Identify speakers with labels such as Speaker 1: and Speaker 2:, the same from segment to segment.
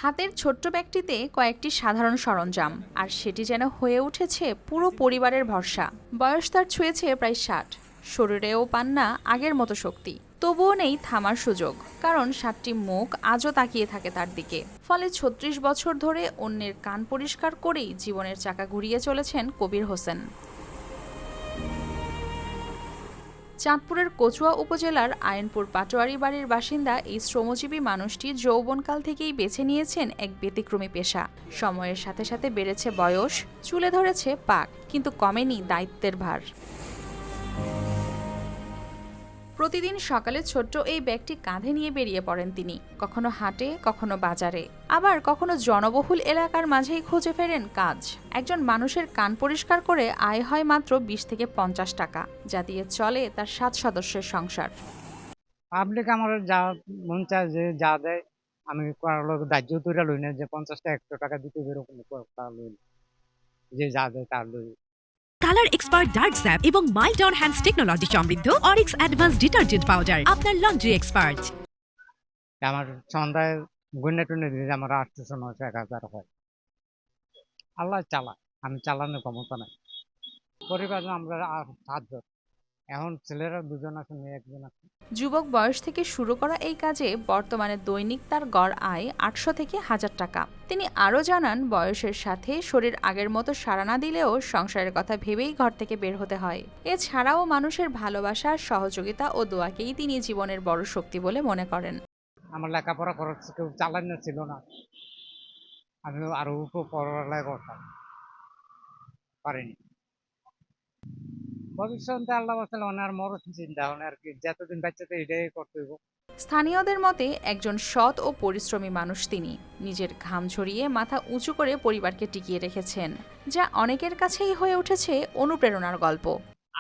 Speaker 1: হাতের ছোট্ট ব্যাগটিতে কয়েকটি সাধারণ সরঞ্জাম, আর সেটি যেন হয়ে উঠেছে পুরো পরিবারের ভরসা। বয়স তার ছুঁয়েছে প্রায় ৬০, শরীরেও পান না আগের মতো শক্তি। তবুও নেই থামার সুযোগ, কারণ ৭টি মুখ আজও তাকিয়ে থাকে তার দিকে। ফলে ৩৬ বছর ধরে অন্যের কান পরিষ্কার করেই জীবনের চাকা ঘুরিয়ে চলেছেন কবির হোসেন। চাঁদপুরের কচুয়া উপজেলার আইনপুর পাটোয়ারি বাড়ির বাসিন্দা এই শ্রমজীবী মানুষটি যৌবনকাল থেকেই বেছে নিয়েছেন এক ব্যতিক্রমী পেশা। সময়ের সাথে সাথে বেড়েছে বয়স, চুলে ধরেছে পাক, কিন্তু কমেনি দায়িত্বের ভার। প্রতিদিন সকালে ছোট্ট এই ব্যাগটি কাঁধে নিয়ে বেরিয়ে পড়েন তিনি। কখনো হাটে, কখনো বাজারে, আবার কখনো জনবহুল এলাকার মাঝেই খুঁজে ফেরেন কাজ। একজন মানুষের কান পরিষ্কার করে আয় হয় মাত্র ২০ থেকে ৫০ টাকা, যা দিয়ে চলে তার ৭ সদস্যের সংসার।
Speaker 2: পাবলিক আমার যা মন চায় যে যা দেয় আমি করার লোক দাহ্য তৈরি লই না, যে 50টা 100 টাকা দিতে এরকম লই না। যে যা দেয় তার লই।
Speaker 3: কালার এক্সপার্ট ডার্ক স্যাপ এবং মাইল্ড অন হ্যান্ডস টেকনোলজি সমৃদ্ধ অরিক্স অ্যাডভান্স ডিটারজেন্ট পাউডার আপনার লন্ড্রি এক্সপার্ট।
Speaker 2: আমার সন্ধ্যায় গুন্না টুন্না দিলে আমার 800 900 1000 হয়। আল্লাহ চালায়, আমি চালানোর ক্ষমতা নাই। পরিবারে আমরা আর 7 জন, এখন ছেলেরা 2 জন আছে, মেয়ে 1 জন আছে।
Speaker 1: যুবক বয়স থেকে শুরু করা এই কাজে বর্তমানে দৈনিক তার গড় আয় ৮০০ থেকে ১০০০ টাকা। তিনি আরও জানান, বয়সের সাথে শরীর আগের মতো সাড়া না দিলেও সংসারের কথা ভেবেই ঘর থেকে বের হতে হয়। এছাড়াও মানুষের ভালোবাসা, সহযোগিতা ও দোয়াকেই তিনি জীবনের বড় শক্তি বলে মনে করেন।
Speaker 2: আমার লেখাপড়া খরচ কেউ চালানো ছিল না, আমি আরো পড়ালেখা করতাম, পারিনি। ভবিষ্যতে আল্লাহ বাঁচালে ওনার মরণ চিন্তা আর কি, যতদিন বাচ্চাতে এটাই করতে হইব।
Speaker 1: স্থানীয়দের মতে একজন সৎ ও পরিশ্রমী মানুষ তিনি। নিজের ঘাম ঝরিয়ে মাথা উঁচু করে পরিবারকে টিকিয়ে রেখেছেন, যা অনেকের কাছেই হয়ে উঠেছে অনুপ্রেরণার গল্প।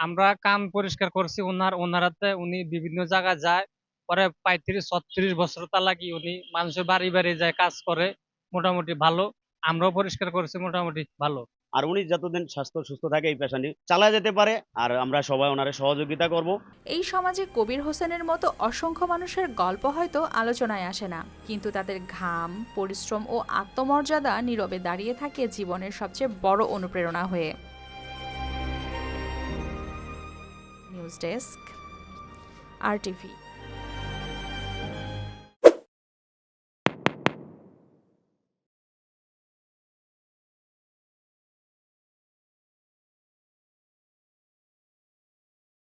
Speaker 4: আমরা কান পরিষ্কার করছি ওনারাতে, উনি বিভিন্ন জায়গায় যায়, পরে ৩৫-৩৬ বছর তা লাগি উনি মানুষের বাড়ি বাড়ি যায়, কাজ করে, মোটামুটি ভালো। আমরাও পরিষ্কার করছি, মোটামুটি ভালো।
Speaker 5: আর উনি যতদিন স্বাস্থ্য সুস্থ থাকে এই পেশাটি চালায় যেতে পারে, আর আমরা সবাই ওনারে সহযোগিতা করব।
Speaker 1: এই সমাজে কবির হোসেনের মতো অসংখ্য মানুষের গল্প হয়তো আলোচনায় আসে না, কিন্তু তাদের ঘাম, পরিশ্রম ও আত্মমর্যাদা নীরবে দাঁড়িয়ে থাকে জীবনের সবচেয়ে বড় অনুপ্রেরণা হয়ে। News desk, RTV।